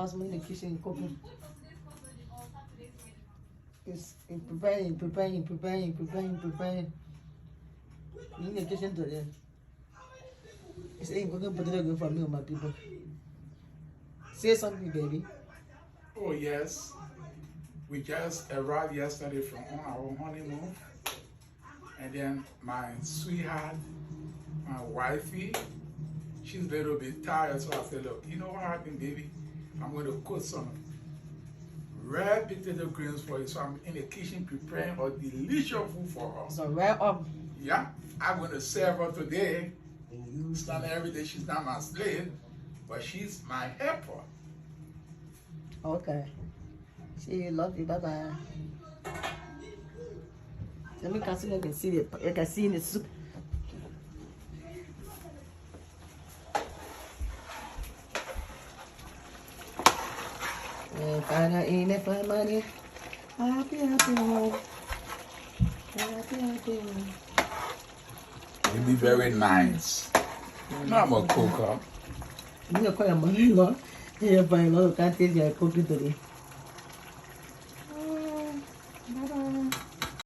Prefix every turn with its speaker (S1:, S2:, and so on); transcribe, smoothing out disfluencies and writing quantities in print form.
S1: husband in the kitchen cooking. It's preparing. In the kitchen today. It's ain't cooking potato for me, my people. Say something, baby.
S2: Oh yes, we just arrived yesterday from on our honeymoon, and then my sweetheart, my wifey, she's a little bit tired, so I said, look, you know what happened, baby? I'm going to cook some red potato greens for you. So I'm in the kitchen preparing a delicious food for her.
S1: So right up.
S2: Yeah, I'm going to serve her today. It's not every day she's not my slave, but she's my helper.
S1: Okay. See you, love you, bye-bye. Let me consider you can see it. You can see in the soup. Find in it for money. Happy home. Happy home.
S2: You'll be very nice. I'm a cooker.
S1: You know, quite a money, Lord. You're buying a lot of can't taste your cooking today.